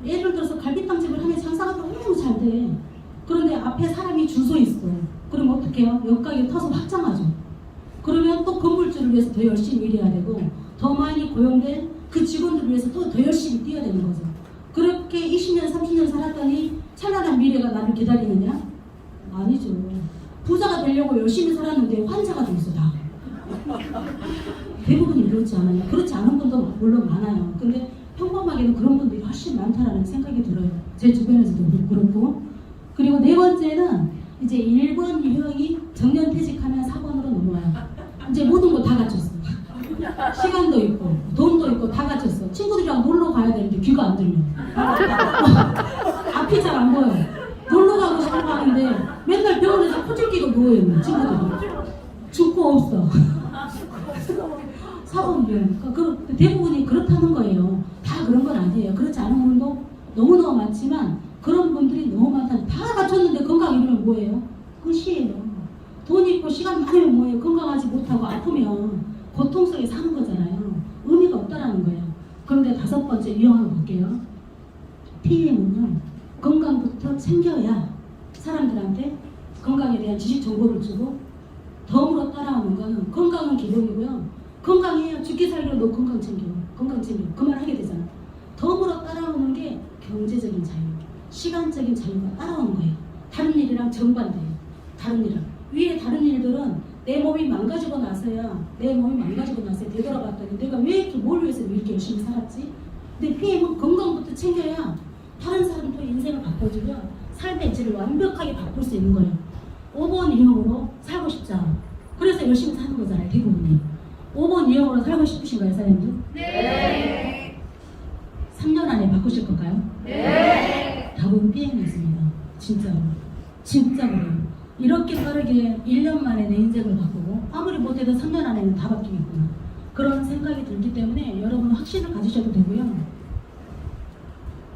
예를 들어서 갈비탕집을 하면 장사가 너무 잘 돼. 그런데 앞에 사람이 줄 서 있어. 그럼 어떻게 해요? 옆가게 터서 확장하죠. 그러면 또 건물주를 위해서 더 열심히 일해야 되고 더 많이 고용된 그 직원들을 위해서 또 더 열심히 뛰어야 되는 거죠. 그렇게 20년, 30년 살았더니 찬란한 미래가 나를 기다리느냐? 아니죠. 부자가 되려고 열심히 살았는데 환자가 돼 있어 다. 대부분이 그렇지 않아요. 그렇지 않은 분도 물론 많아요. 근데 평범하게는 그런 분들이 훨씬 많다라는 생각이 들어요. 제 주변에서도 그렇고. 그리고 네 번째는 이제 1번 유형이 정년퇴직하면 4번으로 넘어와요. 이제 모든 거 다 갖췄어. 시간도 있고 돈도 있고 다 갖췄어. 친구들이랑 놀러 가야 되는데 귀가 안 들려. 앞이 잘 안 보여. 놀러 가고 싶어 하는데 맨날 병원에서 코질 끼고 누워있는 친구들이. 죽고 없어. 사범병. 그러니까 대부분이 그렇다는 거예요. 다 그런 건 아니에요. 그렇지 않은 분도 너무너무 많지만 그런 분들이 너무 많다. 다 갖췄는데 건강 잃으면 뭐예요? 끝이에요. 돈 있고 시간 많으면 뭐예요? 건강하지 못하고 아프면 고통 속에 사는 거잖아요. 의미가 없다라는 거예요. 그런데 다섯 번째 유형을 볼게요. PM은요. 건강부터 챙겨야 사람들한테 건강에 대한 지식 정보를 주고 덤으로 따라오는 거는 건강은 기본이고요. 건강해야 죽기 살기로 너 건강 챙겨. 건강 챙겨. 그 말 하게 되잖아. 덤으로 따라오는 게 경제적인 자유, 시간적인 자유가 따라오는 거예요. 다른 일이랑 정반대예요. 다른 일은. 위에 다른 일들은 내 몸이 망가지고 나서야 되돌아봤더니 내가 왜 이렇게 뭘 위해서 왜 이렇게 열심히 살았지? 근데 PM은 건강부터 챙겨야 다른 사람도 인생을 바꿔주면 삶의 질을 완벽하게 바꿀 수 있는 거예요. 5번 유형으로 살고 싶자. 그래서 열심히 사는 거잖아요, 대부분이. 5번 유형으로 살고 싶으신가요, 사장님들? 네. 3년 안에 바꾸실 건가요? 네. 답은 PM이었습니다. 진짜로. 진짜 그래요. 이렇게 빠르게 1년 만에 내 인생을 바꾸고 아무리 못해도 3년 안에는 다 바뀌겠구나. 그런 생각이 들기 때문에 여러분 확신을 가지셔도 되고요.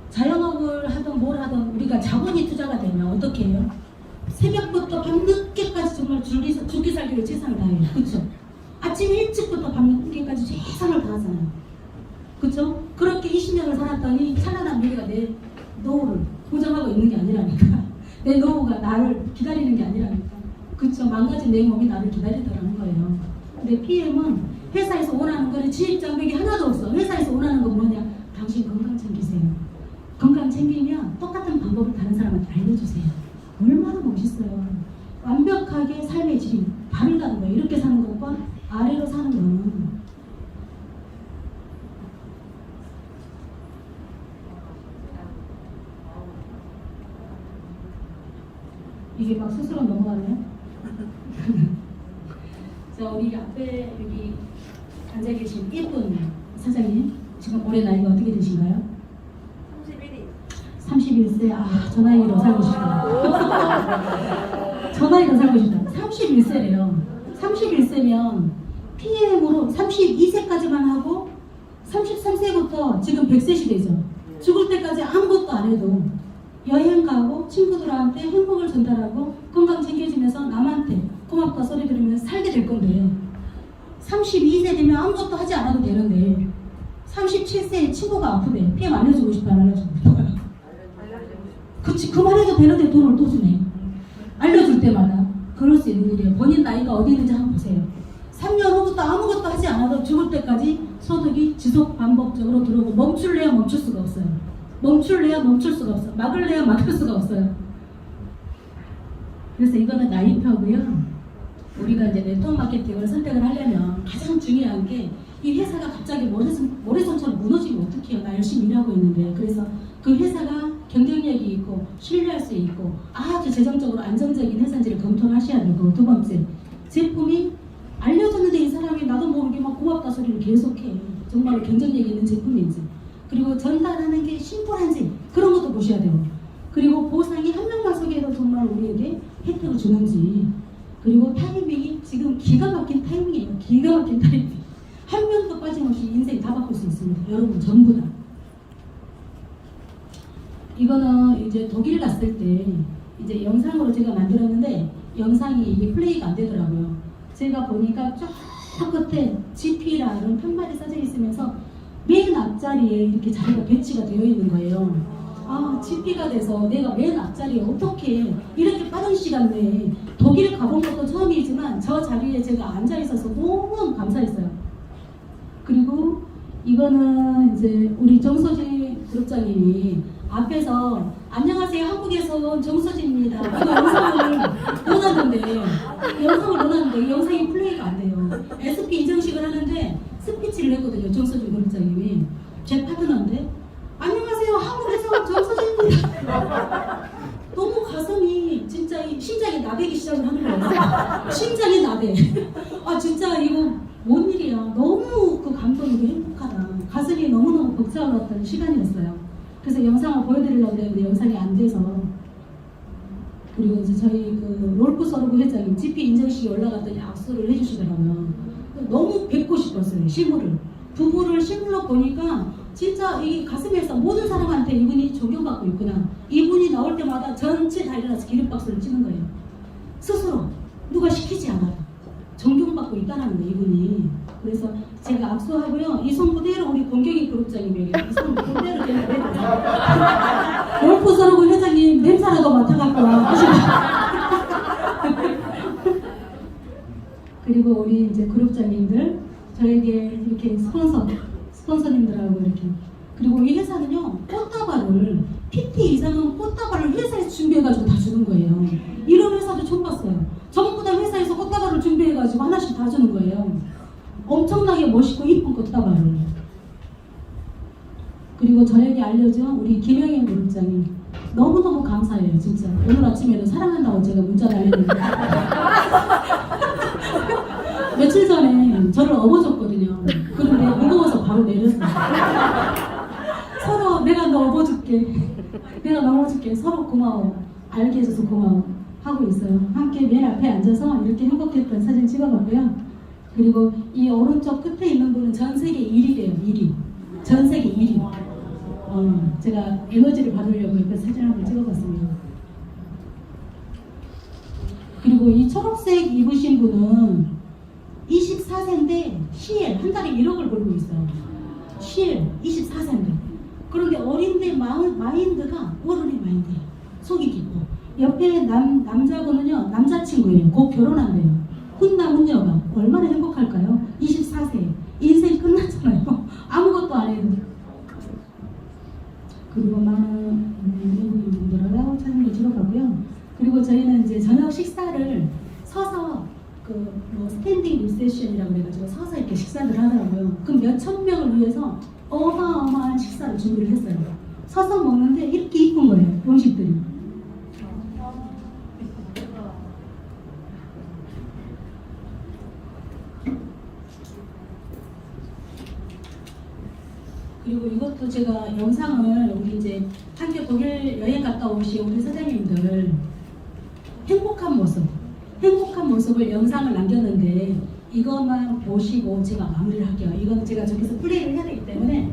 자영업을 하든 뭘 하든 우리가 자본이 투자가 되면 어떻게 해요? 새벽부터 밤늦게까지 정말 죽기 살기로 최선을 다해요. 그쵸? 아침 일찍부터 밤늦게까지 최선을 다하잖아요. 그쵸? 그렇게 20년을 살았더니 찬란한 미래가 내 노후를 보장하고 있는 게 아니라니까. 내 노후가 나를 기다리는 게 아니라니까. 그쵸? 망가진 내 몸이 나를 기다리더라는 거예요. 근데 PM은 회사에서 원하는 거는 진입장벽이 하나도 없어. 회사에서 원하는 건 뭐냐? 당신 건강 챙기세요. 건강 챙기면 똑같은 방법을 다른 사람한테 알려주세요. 얼마나 멋있어요. 완벽하게 삶의 질이 다르다는 거예요. 이렇게 사는 것과 아래로 사는 거는. 이게 막 스스로 넘어가네요. 자, 우리 앞에 여기 앉아 계신 예쁜 사장님, 지금 올해 나이가 어떻게 되신가요? 31세. 아, 저 나이로 살고 싶다. 저 나이로 살고 싶다. 31세래요. 31세면 PM으로 32세까지만 하고 33세부터 지금 100세 시대죠. 죽을 때까지 아무것도 안 해도 여행 가고 친구들한테 행복을 전달하고 건강 챙겨주면서 남한테 고맙다 소리 들으면서 살게 될 건데 32세 되면 아무것도 하지 않아도 되는데 37세에 친구가 아프대. PM 안 해주고 싶다, 안 해주고 싶다. 그치, 그 말해도 되는데 돈을 또 주네. 알려줄 때마다. 그럴 수 있는 일이에요. 본인 나이가 어디 있는지 한번 보세요. 3년 후부터 아무것도 하지 않아도 죽을 때까지 소득이 지속 반복적으로 들어오고 멈출래야 멈출 수가 없어요. 멈출래야 멈출 수가 없어. 막을래야 막을 수가 없어요. 그래서 이거는 나이표고요. 우리가 이제 네트워크 마케팅을 선택을 하려면 가장 중요한 게 이 회사가 갑자기 모래성처럼 무너지면 어떡해요. 나 열심히 일하고 있는데. 그래서 그 회사가 경쟁력이 있고 신뢰할 수 있고 아주 재정적으로 안정적인 회사인지를 검토를 하셔야 되고, 두 번째, 제품이 알려줬는데 이 사람이 나도 모르게 막 고맙다 소리를 계속해. 정말로 경쟁력 있는 제품인지, 그리고 전달하는 게 심플한지, 그런 것도 보셔야 돼요. 그리고 보상이 한 명만 소개해도 정말 우리에게 혜택을 주는지, 그리고 타이밍이 지금 기가 막힌 타이밍이에요. 기가 막힌 타이밍. 한 명도 빠짐없이 인생 다 바꿀 수 있습니다. 여러분 전부 다. 이거는 이제 독일 갔을 때 이제 영상으로 제가 만들었는데 영상이 이게 플레이가 안 되더라고요. 제가 보니까 쫙 끝에 GP라는 편말이 써져 있으면서 맨 앞자리에 이렇게 자리가 배치가 되어 있는 거예요. 아, GP가 돼서 내가 맨 앞자리에 어떻게 이렇게 빠른 시간 내에, 독일 가본 것도 처음이지만 저 자리에 제가 앉아 있어서 너무 감사했어요. 그리고 이거는 이제 우리 정서진 그룹장님이 앞에서 안녕하세요, 한국에서 온 정서진입니다. 이거 영상을 넣었는데 영상이 플레이가 안 돼요. SP 인정식을 하는데 스피치를 했거든요. 정서진 그룹장님이 제 파트너인데 안녕하세요, 한국에서 온 정서진입니다. 너무 가슴이 진짜 심장이 나대기 시작을 하는 거예요. 심장이 나대. 아 진짜 이거 뭔 일이야. 너무 그 감동이고 행복하다. 가슴이 너무너무 벅차올랐던 시간이었어요. 그래서 영상을 보여드리려고 했는데 영상이 안 돼서, 그리고 이제 저희 그 롤프 서르브 회장님 GP 인정식이 올라갔더니 악수를 해주시더라고요. 너무 뵙고 싶었어요. 시무를. 부부를 시물로 보니까 진짜 이 가슴에서 모든 사람한테 이분이 존경받고 있구나. 이분이 나올 때마다 전체 다 일어나서 기립박수를 치는 거예요. 스스로 누가 시키지 않아요. 존경받고 있다는 거예요, 이분이. 그래서 제가 악수하고요. 이 손 그대로 우리 권경희 그룹장님에게 이 손 그대로 제가 내려요. 골프서로고 회장님 냄새라도 맡아갖고 와. 그리고 우리 이제 그룹장님들 저에게 이렇게 스폰서님들하고 이렇게. 그리고 이 회사는요, 꽃다발을 PT 이상은 꽃다발을 회사에서 준비해가지고 다 주는 거예요. 이런 회사도 처음 봤어요. 전부 다 회사에서 꽃다발을 준비해가지고 하나씩 다 주는 거예요. 엄청나게 멋있고 이쁜 꽃다발을. 그리고 저에게 알려준 우리 김영현 그룹장님 너무너무 감사해요, 진짜. 오늘 아침에는 사랑한다고 제가 문자를 알렸는데 며칠 전에 저를 업어줬거든요. 그런데 무거워서 바로 내렸어요. 서로 내가 너 업어줄게. 내가 너 업어줄게. 서로 고마워. 알게 해줘서 고마워. 하고 있어요. 함께 맨 앞에 앉아서 이렇게 행복했던 사진 찍어봤고요. 그리고 이 오른쪽 끝에 있는 분은 전 세계 1위래요. 1위. 전 세계 1위. 제가 에너지를 받으려고 이렇게 사진 한번 찍어봤습니다. 그리고 이 초록색 입으신 분은 24세인데 CL 한 달에 1억을 벌고 있어요. CL 24세인데. 그런데 어린데 마인드가 어른의 마인드예요. 속이 깊고. 옆에 남자분은요, 남자친구예요. 곧 결혼한대요. 훈남 훈녀가 얼마나 행복할까요? 24세. 인생이 끝났잖아요. 아무것도 안 해도. 그리고 많은 분들하고 사진을 찍어가고요. 그리고 저희는 이제 저녁 식사를 서서 뭐 스탠딩 리세션이라고 해가지고 서서 이렇게 식사를 하더라고요. 그럼 몇천 명을 위해서 어마어마한 식사를 준비를 했어요. 서서 먹는데 이렇게 이쁜 거예요, 음식들이. 그리고 이것도 제가 영상을 우리 이제 함께 독일 여행 갔다 오신 우리 사장님들 행복한 모습을 영상을 남겼는데 이것만 보시고 제가 마무리를 할게요. 이건 제가 저기서 플레이를 해야 되기 때문에.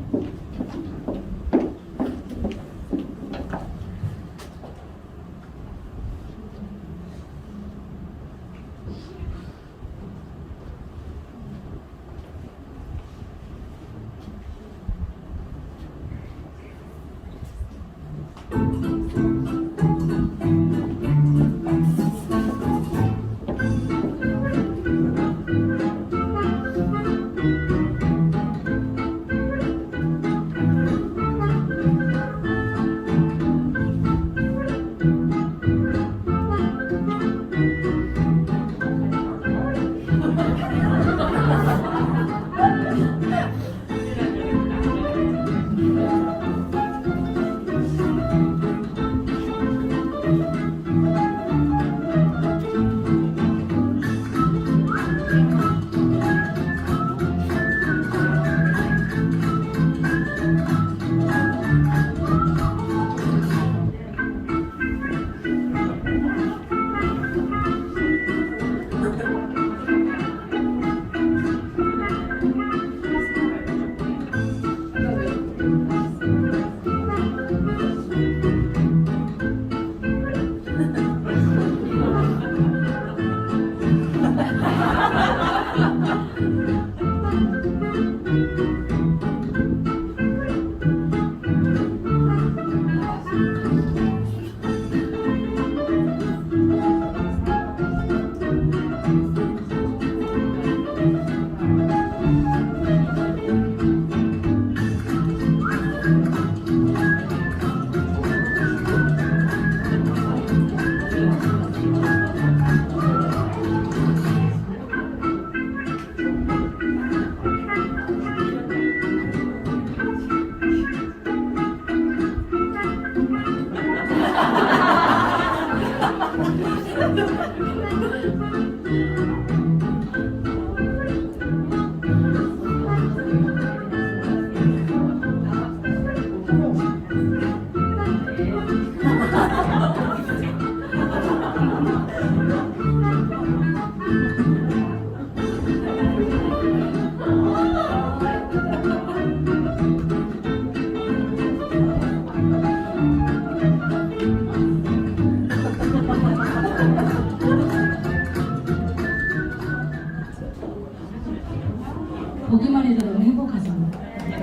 보기만 해도 너무 행복하죠.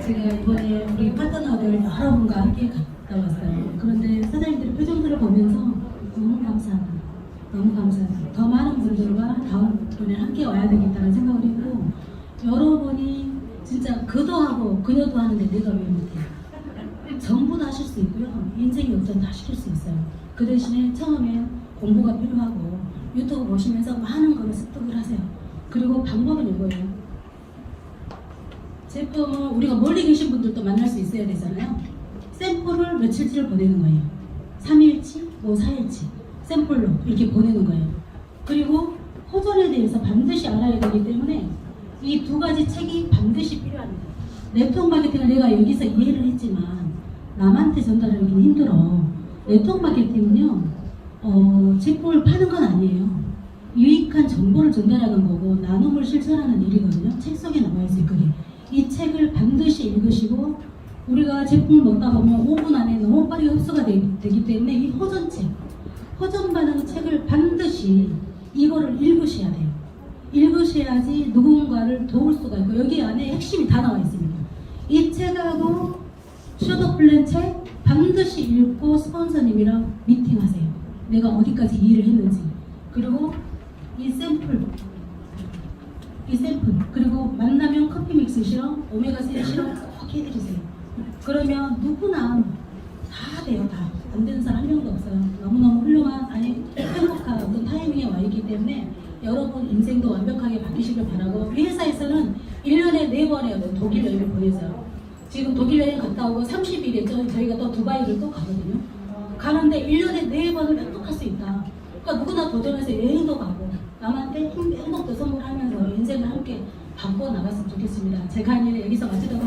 제가 이번에 우리 파트너들 여러분과 함께 갔다 왔어요. 그런데 사장님들의 표정들을 보면서 너무 감사하다. 너무 감사하다. 더 많은 분들과 다음번에 함께 와야 되겠다는 생각을 했고, 여러분이 진짜 그도 하고 그녀도 하는데 내가 왜 못해? 전부 다 하실 수 있고요. 인생 역전 다 시킬 수 있어요. 그 대신에 처음엔 공부가 필요하고 유튜브 보시면서 많은 거를 습득을 하세요. 그리고 방법은 이거예요. 제품을 우리가 멀리 계신 분들도 만날 수 있어야 되잖아요. 샘플을 며칠치를 보내는 거예요. 3일치, 뭐 4일치 샘플로 이렇게 보내는 거예요. 그리고 호전에 대해서 반드시 알아야 되기 때문에 이 두 가지 책이 반드시 필요합니다. 네트워크 마케팅을 내가 여기서 이해를 했지만 남한테 전달하기는 힘들어. 네트워크 마케팅은요, 제품을 파는 건 아니에요. 유익한 정보를 전달하는 거고 나눔을 실천하는 일이거든요. 책 속에 나와 있어요. 그게. 이 책을 반드시 읽으시고, 우리가 제품을 먹다 보면 5분 안에 너무 빠르게 흡수가 되기 때문에 이 호전책, 호전 반응 책을 반드시 이거를 읽으셔야 돼요. 읽으셔야지 누군가를 도울 수가 있고, 여기 안에 핵심이 다 나와 있습니다. 이 책하고 셔도 플랜 책 반드시 읽고 스폰서님이랑 미팅하세요. 내가 어디까지 이해를 했는지. 그리고 이 샘플, 그리고 만나면 커피 믹스 실험, 오메가3 실험 꼭 해드리세요. 그러면 누구나 다 돼요. 다. 안 되는 사람 한 명도 없어요. 너무너무 훌륭한, 아니 행복한 어떤 타이밍에 와 있기 때문에 여러분 인생도 완벽하게 바뀌시길 바라고, 이 회사에서는 1년에 4번의 독일 여행을 보내서요. 지금 독일 여행 갔다 오고 30일에 저희가 또 두바이를 또 가거든요. 가는데 1년에 4번을 획득할 수 있다. 그러니까 누구나 도전해서 여행도 가고 남한테 행복도 선물하면서 인생을 함께 바꿔 나갔으면 좋겠습니다. 제 강의는 여기서 마치도록 하겠습니다.